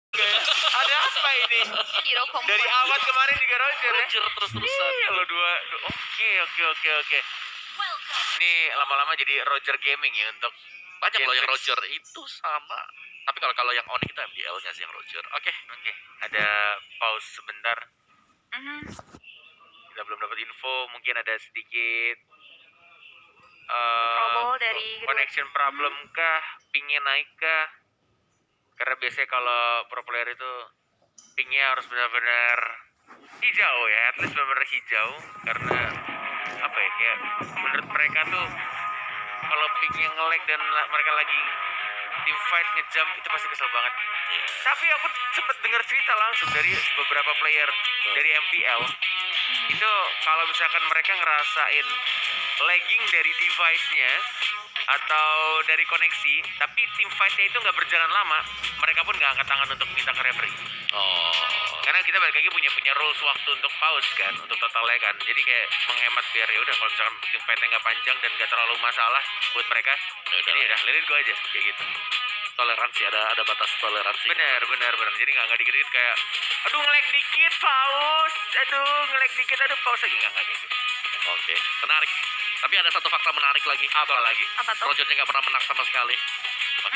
Ada apa ini? Hero comfort. Dari awal kemarin juga Roger ya? Roger terus-terusan. Iya lo dua. Oke. Ini lama-lama jadi Roger Gaming ya untuk Banyak loh yang Gen X. Roger itu sama. Tapi kalau yang Onyx itu MDL-nya sih yang Roger. Oke. Ada pause sebentar. Mhm. Kita belum dapat info, mungkin ada sedikit Trouble dari kedua connection tim. problem kah, pingnya naik kah? Karena biasanya kalau pro player itu pingnya harus benar-benar hijau ya, at least benar-benar hijau. Karena apa ya, kayak menurut mereka tuh kalau pingnya nge-lag dan mereka lagi team fight ngejump itu pasti kesel banget. Tapi aku sempet dengar cerita langsung dari beberapa player dari MPL itu kalau misalkan mereka ngerasain lagging dari device-nya atau dari koneksi, tapi team fight-nya itu nggak berjalan lama, mereka pun nggak angkat tangan untuk minta ke referee. Oh. Karena kita balik lagi punya rules waktu untuk pause kan, untuk totalnya kan. Jadi kayak menghemat biar ya udah kalau misalkan team fight-nya nggak panjang dan nggak terlalu masalah buat mereka, jadi udah let it go aja kayak gitu. Toleransi, ada batas toleransi. Benar. Jadi nggak dikit-dikit kayak, aduh nge-lag dikit pause, aduh pause lagi nggak kayak gitu. Oke, menarik. Tapi ada satu fakta menarik lagi. Apa lagi? Apa tuh? Rogernya nggak pernah menang sama sekali.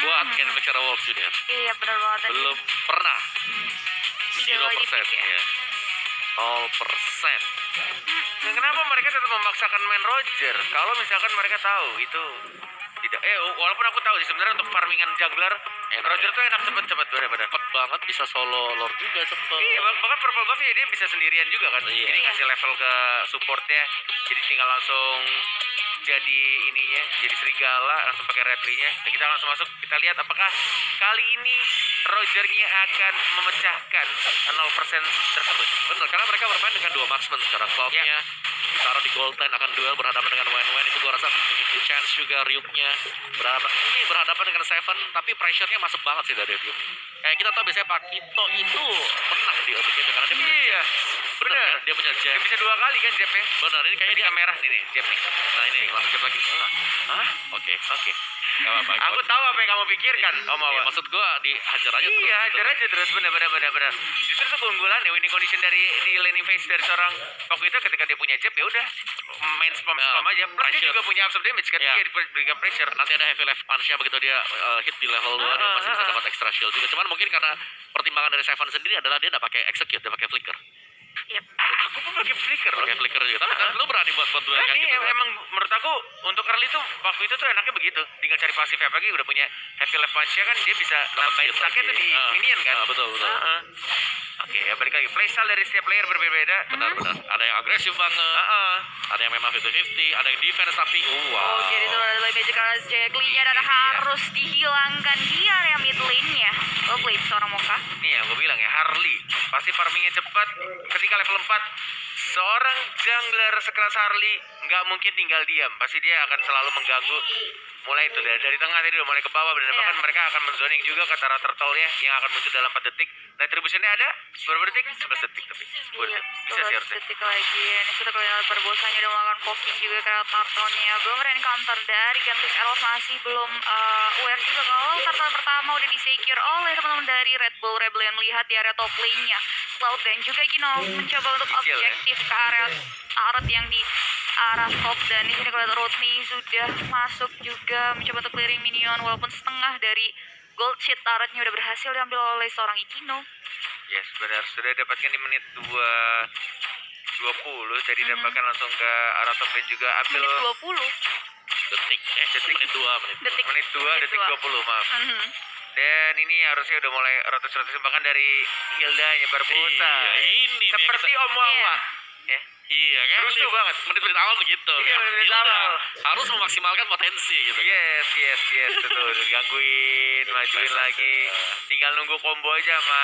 Buat Kenmechara Wolves Junior. Iya benar banget. Belum pernah. Tidak 0% lagi pick ya. ya. 0%. Nah, kenapa mereka tetap memaksakan main Roger? Kalau misalkan mereka tahu itu tidak, walaupun aku tahu sih sebenarnya untuk farmingan jungler, Roger tuh enak cepet bener-bener. Cepet banget, bisa solo lord juga cepet. Iya, bahkan purple buff ya dia bisa sendirian juga kan. Iya. Jadi ngasih level ke supportnya, jadi tinggal langsung jadi ininya, jadi serigala, langsung pakai retry-nya. Dan kita langsung masuk, kita lihat apakah kali ini Rogernya akan memecahkan 0% tersebut. Bener, karena mereka bermain dengan dua marksman sekarang. Cloud-nya ditaruh di gold lane, akan duel berhadapan dengan Wen. Itu gua rasa 50 chance juga Ryuk-nya. Berhadapan dengan Seven, tapi pressure-nya masuk banget sih dari Ryuk. Kayak kita tahu biasanya Pakito itu menang di early game karena dia punya Iya, bener, bener. kan? Dia punya jab. Dia bisa 2 kali kan jabnya. Bener, ini kayaknya Ini dia merah nih jab nih. Nah ini langsung jab lagi. Hah? Oke. Gak apa-apa. Aku tahu apa yang kamu pikirkan, Om Iya, Awa. maksud gua dihajar aja terus. Iya, gitu. hajar aja terus, benar. Justru itu keunggulan ya, winning condition dari di laning phase dari seorang Pok itu ketika dia punya jab ya udah main spam aja. Plus dia juga punya absorb damage kan, Iya. dia diberikan pressure. Nanti ada heavy left punch-nya begitu dia hit di level 2 dia masih bisa dapat extra shield juga. Cuman mungkin karena pertimbangan dari Seven sendiri adalah dia nggak pakai execute, dia pakai flicker. Yep. Aku pun pakai flicker loh. Pakai flicker juga. Tapi kan lu berani buat duel Nah, kayak ini gitu. kan? emang menurut aku untuk early tuh waktu itu tuh enaknya begitu. Tinggal cari pasif lagi udah punya heavy left punch-nya kan dia bisa nambahin shield stacknya tuh lagi. di minion kan. Betul. Oke, ya balik lagi. Playstyle dari setiap player berbeda. Benar. Ada yang agresif banget. Ada yang memang 50-50, ada yang defense tapi Oh, jadi itu adalah magic karena Jacqueline-nya dan harus dihilangkan di area mid lane-nya. Oh, play seorang Mocha. Nih yang gue bilang ya, Harley pasti farmingnya cepat. Ketika level 4 seorang jungler sekelas Harley nggak mungkin tinggal diam. Pasti dia akan selalu mengganggu. Mulai itu dari tengah tadi udah mulai ke bawah. Dan bahkan mereka akan menzoning juga ke Tara Turtle-nya yang akan muncul dalam 4 detik. Retribution-nya ada berapa detik? 11 detik tapi 10 Iya, detik. Bisa sih harusnya. detik lagi. Ini sudah kelihatan perbosannya udah melakukan poking juga ke Tartonnya. Belum encounter dari Gentrix Elf masih belum aware juga kalau Tarton pertama udah disecure oleh teman-teman dari Red Bull Rebellion melihat di area top lane-nya. Cloud dan juga Kino mencoba untuk Kecil, ya. objektif ke area turret yang di arah top, dan di sini kelihatan Rodney sudah masuk juga mencoba untuk clearing minion walaupun setengah dari gold sheet turretnya udah berhasil diambil oleh seorang Ikino. Yes, benar. Sudah dapatkan di menit 20. Jadi dapatkan langsung ke arah top lane juga. Ambil Menit 20. detik. Menit 2. menit 2, detik 20, maaf. Dan ini harusnya udah mulai rotas-rotas bahkan dari Hilda nyebar buta. Iya, ini nih Seperti kita- Om Wawa. Ya. Iya kan? Rusuh banget. Menit-menit awal begitu. Iya, menit Ya udah, awal. harus memaksimalkan potensi gitu. Yes, betul. Gangguin, majuin lagi. Tinggal nunggu combo aja sama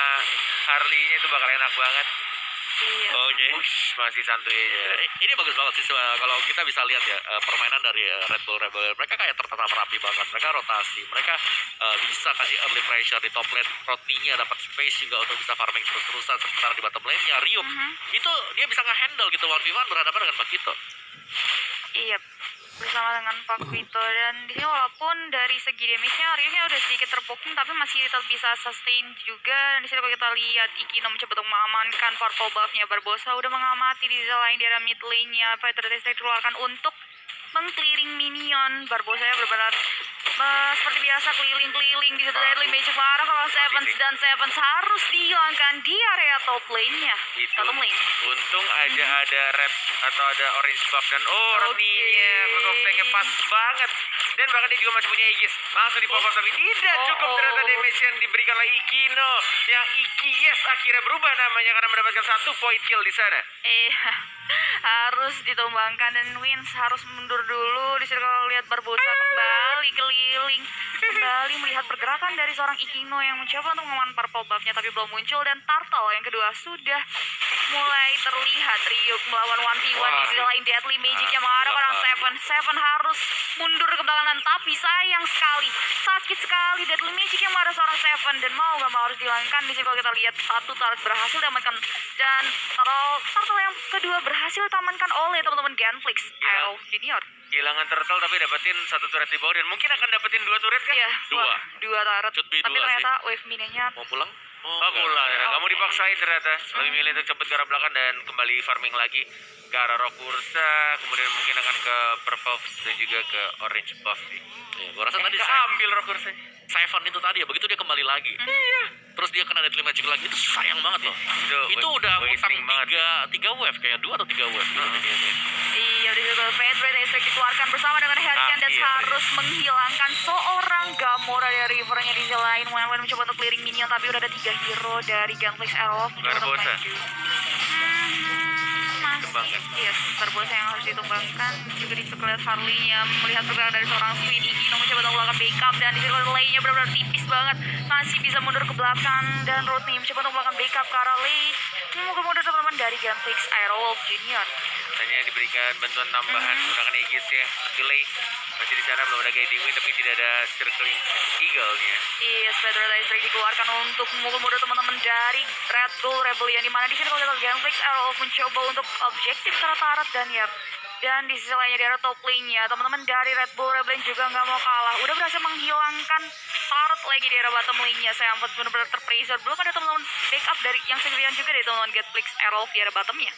Harley-nya itu bakal enak banget. Iya. Oke. Masih santuy aja. Ini bagus banget sih kalau kita bisa lihat ya permainan dari Red Bull Rebellion. Mereka kayak tertata rapi banget. Mereka rotasi. Mereka bisa kasih early pressure di top lane. Rodney-nya dapat space juga untuk bisa farming terus-terusan. Sementara di bottom lane-nya Ryuk itu dia bisa nge-handle gitu 1v1 berhadapan dengan Pakito. Iya. bersama dengan Paquito. Dan di sini walaupun dari segi damage-nya Ryuknya udah sedikit terpoking tapi masih tetap bisa sustain juga. Dan di sini kalau kita lihat Ikino mencoba untuk mengamankan purple buff-nya. Barbosa udah mengamati di sisi lain di area mid lane-nya. Fighter District dikeluarkan untuk meng-clearing minion. Barbosa ya benar-benar seperti biasa keliling-keliling di situ deadly magic marah kalau Sevens, dan Sevens harus dihilangkan di area top lane-nya. Itu Bottom lane. untung aja ada red atau ada orange buff dan Roninya kokoknya pas banget, dan bahkan dia juga masih punya Aegis langsung di pop up tapi tidak cukup ternyata damage yang diberikan oleh Ikino yang Yes akhirnya berubah namanya karena mendapatkan 1 point kill di sana. Harus ditumbangkan dan Wins harus mundur dulu. Di sini kalau lihat Barbosa kembali keliling, kembali melihat pergerakan dari seorang Ikino yang mencoba untuk mengamankan purple buff-nya tapi belum muncul. Dan Turtle yang kedua sudah mulai terlihat. Ryuk melawan 1v1 di sisi lain deadly magic yang mengarah ke orang Seven harus mundur ke belakang, dan tapi sayang sekali sakit sekali deadly magic yang mengarah seorang Seven dan mau gak mau harus dihilangkan. Di sini kalau kita lihat satu turret berhasil diamankan dan Turtle yang kedua berhasil ditamankan oleh teman-teman Genflix Arrow Junior. Kehilangan turtle tapi dapetin 1 turret di bawah dan mungkin akan dapetin 2 turret kan? Iya, dua turret. Should be Tapi 2 ternyata wave mininya Mau pulang? Oh pulang ya, kamu dipaksain ternyata. Lebih milih untuk cepet ke arah belakang dan kembali farming lagi ke arah rock ursa, kemudian mungkin akan ke purple dan juga ke orange buff nih. Ya, gua rasa tadi Keambil rock ursa. Seven itu tadi ya, begitu dia kembali lagi. Terus dia kena deadly magic lagi, itu sayang banget loh. Itu udah ngutang tiga wave, kayak 2 atau 3 wave. Iya, udah juga Fedred Aspect dikeluarkan bersama dengan Hurricane dan harus menghilangkan seorang Gamora dari rivernya. Di sisi lain Wen mencoba untuk clearing minion tapi udah ada 3 hero dari Gunflix Arrow Barbosa. Yes, Barbosa yang harus ditumbangkan. Juga di sebelah Harley yang melihat pergerakan dari seorang Sweet Ikino mencoba untuk melakukan backup, dan di sebelah lane-nya benar-benar tipis banget, masih bisa mundur ke belakang. Dan Rodney mencoba untuk melakukan backup ke arah lane. Mundur teman-teman dari Gunflix Aerowolf Junior. Hanya diberikan bantuan tambahan menggunakan Aegis ya. Delay masih di sana, belum ada guiding wing tapi tidak ada circling eagle-nya. Iya, Federal District dikeluarkan untuk memukul mundur teman-teman dari Red Bull Rebellion, di mana di sini kalau kita Gunflix Arrow mencoba untuk objektif ke arah Tarat dan Yap. Dan di sisi lainnya di arah top lane-nya, teman-teman dari Red Bull Rebellion juga nggak mau kalah. Udah berhasil menghilangkan Tarat lagi di arah bottom lane-nya. Saya ampun benar-benar terpreserve. Belum ada teman-teman backup dari yang signifikan juga dari teman-teman Gunflix Arrow di arah bottom-nya.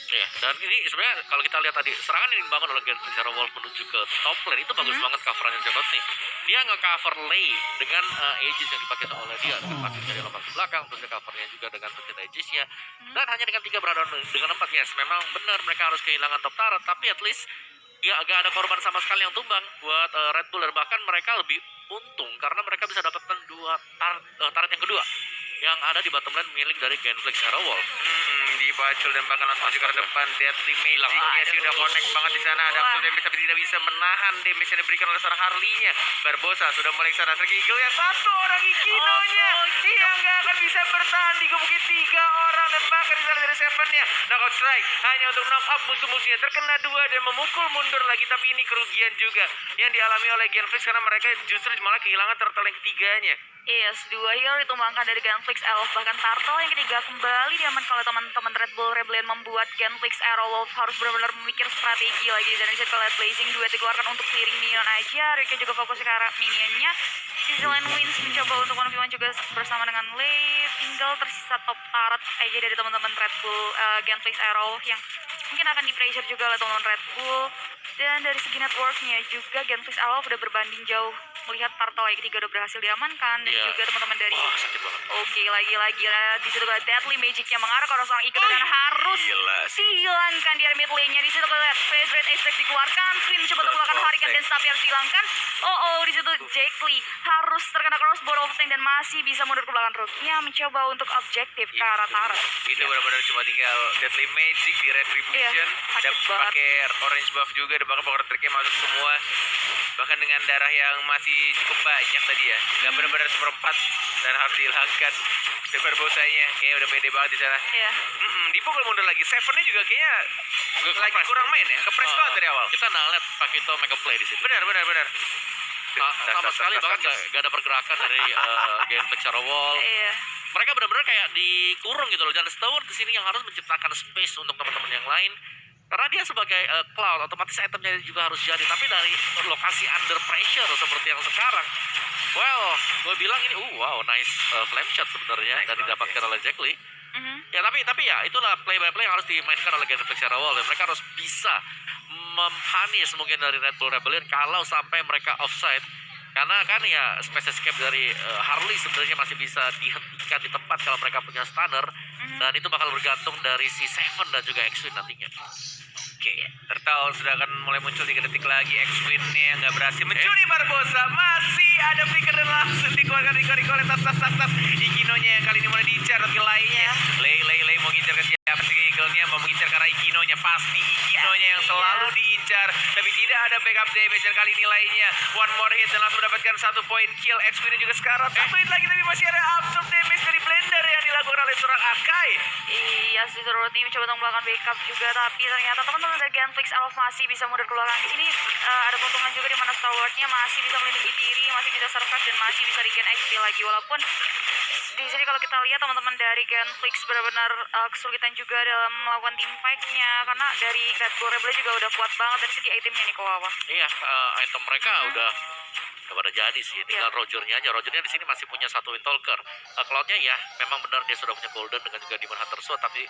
Ya, dan ini sebenarnya kalau kita lihat tadi serangan yang dibangun oleh Gunflix Aerowolf menuju ke top lane itu bagus banget coverannya Jebot nih. Dia nge-cover lane dengan Aegis yang dipakai oleh dia dengan pasif dari lompat ke belakang, terus dia covernya juga dengan senjata Aegisnya. Dan hanya dengan 3 berada dengan 4, yes, memang benar mereka harus kehilangan top turret, tapi at least ya agak ada korban sama sekali yang tumbang buat Red Bull, dan bahkan mereka lebih untung karena mereka bisa dapatkan 2 turret yang kedua yang ada di bottom lane milik dari Gunflix Aerowolf. Dibacul dan bahkan langsung ke depan. Deadly Magic-nya sih udah connect banget di sana. Ada full damage tapi tidak bisa menahan damage yang diberikan oleh seorang Harley-nya. Barbosa sudah mulai ke sana. Eagle yang 1 orang Ikino-nya yang nggak akan bisa bertahan di gebukit 3 orang, dan bahkan di sana dari Seven-nya knockout strike hanya untuk knock up musuh-musuhnya. Terkena 2 dan memukul mundur lagi, tapi ini kerugian juga yang dialami oleh Gunflix karena mereka justru malah kehilangan turtle yang ketiganya. Yes, 2 hero ditumbangkan dari Gunflix Arrow, bahkan Turtle yang ketiga kembali diamankan oleh teman-teman Red Bull Rebellion, membuat Gunflix Arrow harus benar-benar memikir strategi lagi. Dan di situ lihat Blazing 2 dikeluarkan untuk clearing minion aja. Ricky juga fokus ke arah minionnya. Di sisi lain Wins mencoba untuk 1v1 juga bersama dengan Lei. Tinggal tersisa top turret aja dari teman-teman Red Bull Gunflix Arrow yang mungkin akan di-pressure juga oleh teman-teman Red Bull. Dan dari segi networknya juga Gunflix Arrow udah berbanding jauh melihat Turtle yang ketiga udah berhasil diamankan, dan juga teman-teman dari lagi di situ ada Deadly Magic yang mengarah ke arah seorang Ikut dan harus dihilangkan di area mid lane-nya. Di situ lihat Fedred Aspect dikeluarkan, Finn mencoba untuk melakukan Hurricane dan tapi harus dihilangkan. Di situ Jake Lee harus terkena crossbow of tank dan masih bisa mundur ke belakang. Rooknya mencoba untuk objektif ke arah Tarat. Itu benar-benar cuma tinggal Deadly Magic di Retribution, dan pakai orange buff juga, dan bahkan power trick-nya masuk semua, bahkan dengan darah yang masih cukup banyak tadi ya, nggak benar-benar seperempat, dan harus dihilangkan. Barbosanya kayaknya udah pede banget di sana. Iya. Dipukul mundur lagi. Seven-nya juga kayaknya lagi kurang main ya, kepres banget dari awal. Kita lihat Paquito make a play di situ. Benar. Sama sekali bahkan gak ada pergerakan dari Gunflix Aerowolf. Iya. Mereka benar-benar kayak dikurung gitu loh. Dan Stewart di sini yang harus menciptakan space untuk teman-teman yang lain. Karena dia sebagai cloud, otomatis itemnya juga harus jadi. Tapi dari lokasi under pressure seperti yang sekarang, well, gue bilang ini, wow, nice flame shot sebenarnya Nice yang banget, didapatkan oleh Jack Lee. Mhm. Ya tapi ya itulah play by play yang harus dimainkan oleh Genflix secara awal. Dan mereka harus bisa mempunish mungkin dari Red Bull Rebellion kalau sampai mereka offside. Karena kan ya space escape dari Harley sebenarnya masih bisa dihentikan di tempat kalau mereka punya stunner. Dan itu bakal bergantung dari si Seven dan juga X-Wing nantinya. Oke, Turtle sudah akan mulai muncul 3 detik lagi. X-Wing-nya yang nggak berhasil mencuri Barbosa. Masih ada flicker dan langsung dikeluarkan Rico oleh tas. Ikinonya yang kali ini mulai diincar tapi lainnya. Lay mau ngincar ke siapa sih? Eagle-nya mau mengincar ke arah Ikinonya. Pasti Ikinonya yang selalu diincar. Tapi tidak ada backup damage dan kali ini lainnya. One more hit dan langsung mendapatkan 1 poin kill. X-Wing juga sekarang 1 hit lagi tapi masih ada absorb damage dari Blender yang dilakukan oleh seorang Akai. Iya sih, seluruh tim coba untuk melakukan backup juga, tapi ternyata teman-teman dari Genflix Elf masih bisa mundur keluar. Di sini ada keuntungan juga di mana Star Wars-nya masih bisa melindungi diri, masih bisa survive dan masih bisa regain XP lagi. Walaupun di sini kalau kita lihat teman-teman dari Genflix benar-benar kesulitan juga dalam melakukan team fight-nya karena dari Red Bull Rebel juga udah kuat banget dari segi itemnya nih Kowawa. Iya, item mereka udah pada jadi sih, tinggal Rogernya aja. Rogernya di sini masih punya 1 Windtalker. Cloud-nya ya, memang benar dia sudah punya Golden dengan juga Demon Hunter Sword, tapi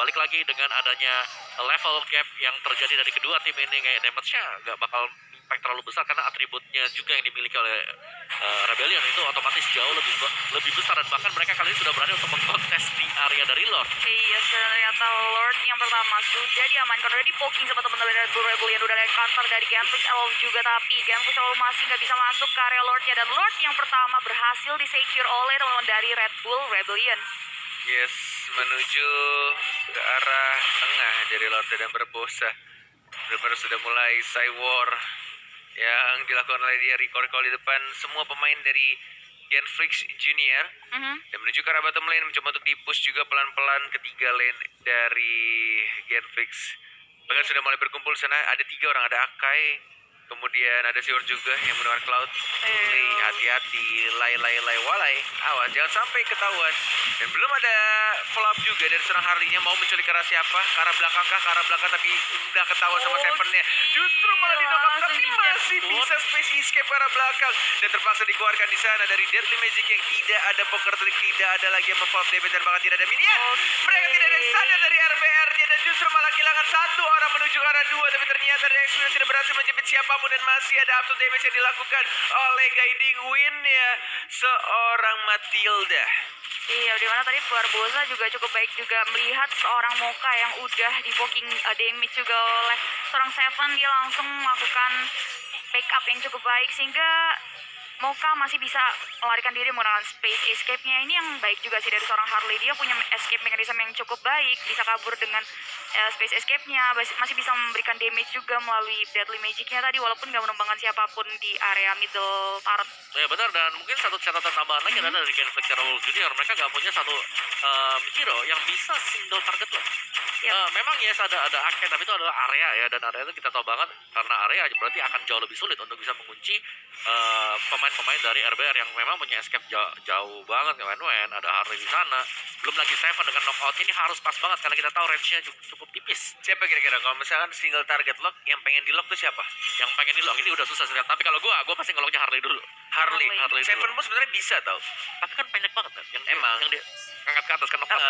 balik lagi dengan adanya level gap yang terjadi dari kedua tim ini, kayak damage-nya nggak bakal impact terlalu besar karena atributnya juga yang dimiliki oleh Rebellion itu otomatis jauh lebih besar, dan bahkan mereka kali ini sudah berani untuk mengkontes di area dari Lord. Iya, ternyata Lord yang pertama sudah diamankan, udah di-poking sama teman-teman dari Red Bull Rebellion, udah ada yang counter dari Genflix Elf juga, tapi Genflix Elf masih nggak bisa masuk ke area Lordnya, dan Lord yang pertama berhasil di-secure oleh teman-teman dari Red Bull Rebellion. Yes, menuju ke arah tengah dari Lord dan Barbosa. Benar-benar sudah mulai Cywar yang dilakukan oleh dia Rico di depan semua pemain dari Genflix Junior. Dan menuju ke arah bottom lane, mencoba untuk di-push juga pelan-pelan ketiga lane dari Genflix. Bahkan sudah mulai berkumpul sana, ada 3 orang, ada Akai, kemudian ada Sior juga yang menggunakan Cloud. Hati-hati, walai, awas jangan sampai ketahuan. Dan belum ada follow up juga dari seorang Harley-nya, mau menculik ke arah siapa? Ke arah belakang kah? Ke arah belakang, tapi udah ketahuan sama Seven-nya. Justru malah di knock out, tapi masih bisa space escape ke arah belakang. Dan terpaksa dikeluarkan di sana dari Deadly Magic yang tidak ada poker trick, tidak ada lagi yang memfollow damage, dan bahkan tidak ada minion. Mereka tidak ada yang sadar dari RBR-nya dan justru malah kehilangan 1 orang menuju ke arah 2, tapi ternyata dari X-Wing tidak berhasil menjepit siapapun dan masih ada absorb damage yang dilakukan oleh guiding win-nya seorang Matilda. Iya, dimana tadi Barbosa juga cukup baik juga melihat seorang Mocha yang udah di-poking damage juga oleh seorang Seven, dia langsung melakukan backup yang cukup baik sehingga Mocha masih bisa melarikan diri menggunakan space escape-nya. Ini yang baik juga sih dari seorang Harley, dia punya escape mechanism yang cukup baik, bisa kabur dengan space escape-nya, masih bisa memberikan damage juga melalui Deadly Magic-nya tadi walaupun nggak menumbangkan siapapun di area middle turret. Ya benar, dan mungkin satu catatan tambahan lagi adalah dari Genflix Wolf Junior, mereka nggak punya satu hero yang bisa single target loh. Memang yes ada Akai, tapi itu adalah area ya, dan area itu kita tahu banget karena area berarti akan jauh lebih sulit untuk bisa mengunci pemain-pemain dari RBR yang memang punya escape jauh banget. Wen ada Harley di sana, belum lagi Seven dengan knockout ini harus pas banget karena kita tahu range-nya cukup tipis. Siapa kira-kira kalau misalkan single target lock, yang pengen di lock tuh siapa? Yang pengen di lock ini udah susah sih, tapi kalau gue pasti ngelocknya Harley dulu. Harley Seven pun sebenarnya bisa tau, tapi kan pendek banget kan yang dia angkat ke atas kan knockout.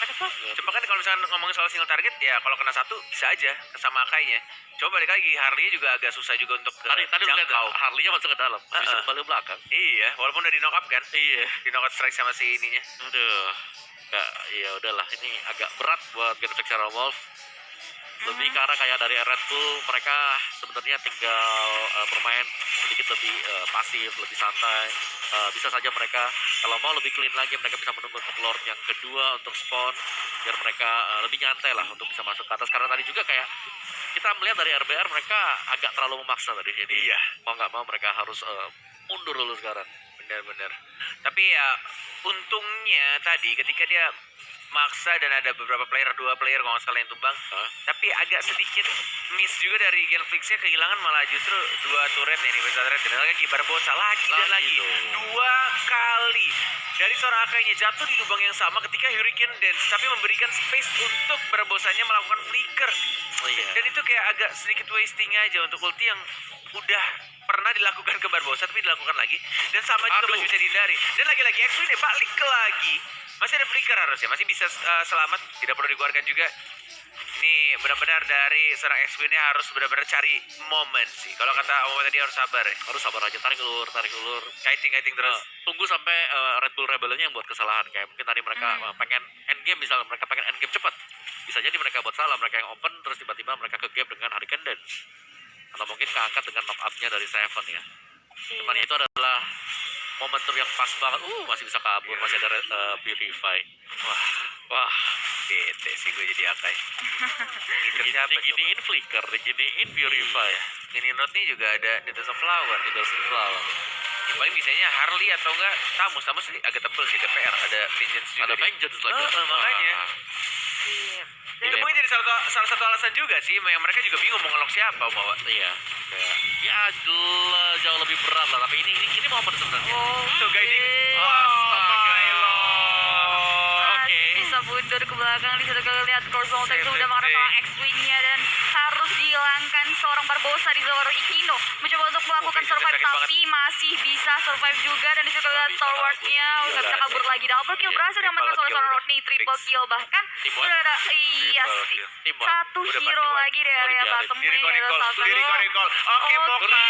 Pendek banget. Cuma kan kalau misalkan ngomongin soal single target ya, kalau kena 1 bisa aja sama Akainya. Coba balik lagi, Harley juga agak susah juga untuk tadi lihat Harley-nya masuk ke dalam, bisa kembali belakang. Iya, walaupun udah di knock up kan. Iya, di knock out strike sama si ininya. Aduh, ya udahlah, ini agak berat buat Genflix Wolf. Lebih karena kayak dari Red Bull, mereka sebenarnya tinggal bermain sedikit lebih pasif, lebih santai. Bisa saja mereka kalau mau lebih clean lagi, mereka bisa menunggu untuk Lord yang kedua untuk spawn, biar mereka lebih nyantai lah untuk bisa masuk ke atas. Karena tadi juga kayak kita melihat dari RBR, mereka agak terlalu memaksa tadi. Jadi mau nggak mau mereka harus mundur dulu sekarang. Benar-benar. Tapi ya untungnya tadi ketika dia maksa dan ada beberapa player, 2 player kalau nggak salah yang tumbang. Tapi agak sedikit miss juga dari Genflix-nya, kehilangan malah justru 2 turret nih, Besa turret dan lagi Barbosa lagi dan lagi. dong. 2 kali dari seorang Akainya jatuh di lubang yang sama ketika Hurricane Dance, tapi memberikan space untuk Barbosanya melakukan flicker. Oh iya. Dan itu kayak agak sedikit wasting aja untuk ulti yang udah pernah dilakukan ke Barbosa tapi dilakukan lagi, dan sama juga Aduh. masih bisa dihindari. Dan lagi-lagi X-Wing nih balik lagi, masih ada flicker harusnya, masih bisa selamat, tidak perlu dikeluarkan juga. Ini benar-benar dari seorang X-Wing harus benar-benar cari momen sih. Kalau kata Om tadi harus sabar ya, Harus sabar aja, tarik ulur. kiting terus. Tunggu sampai Red Bull Rebelnya yang buat kesalahan. Kayak mungkin tadi mereka pengen endgame, misalnya mereka pengen endgame cepat. Bisa jadi mereka buat salah, mereka yang open, terus tiba-tiba mereka ke gap dengan Hurricane Dance. Atau mungkin keangkat dengan knock up-nya dari Seven ya. Cuman itu adalah momentum yang pas banget. Masih bisa kabur, masih ada Purify. Wah. Bete sih gue jadi Akai. Ngincer siapa coba? Diginiin Flicker, diginiin Purify. Ini note nih juga ada Death of Flower. Flower. Yang paling bisanya Harley atau enggak Tamus sih agak tebel sih, DPR ada Vengeance juga. Ada dia. Vengeance lagi. Makanya. Iya. Itu mungkin jadi salah satu alasan juga sih, yang mereka juga bingung mau ngelok siapa mau. Iya. Ya jauh lebih berat lah, tapi ini momen sebenarnya. Tuh guiding. Bisa mundur ke belakang, di situ kalau lihat Corsola itu udah mengarah seorang X-Wing-nya dan harus dihilangkan seorang Barbosa di seorang Ikino mencoba untuk melakukan survive, tapi masih bisa survive juga. Dan di situ kalau lihat Stalwart-nya udah bisa kabur lagi, double kill berhasil diamankan oleh seorang Rodney, triple kill bahkan sudah ada satu hero lagi dari area bottom lane. Recall. Oke, Moka.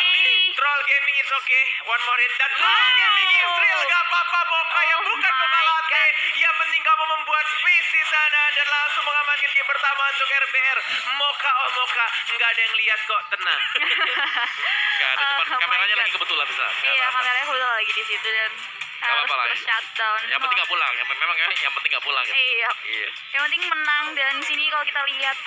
Troll Gaming it's okay. One more hit dan Troll Gaming is real. Gak apa-apa Moka yang bukan Moka Latte. Yang penting kamu membuat space di sana dan langsung mengamankan game pertama untuk RBR. Moka, nggak ada yang lihat kok, tenang. Enggak ada, cuman kameranya lagi kebetulan bisa. Iya, kameranya kebetulan lagi di situ dan harus apa-apa lah. shutdown. Yang penting nggak pulang, memang ya, yang penting nggak pulang. Iya. Yang penting menang, dan di sini kalau kita lihat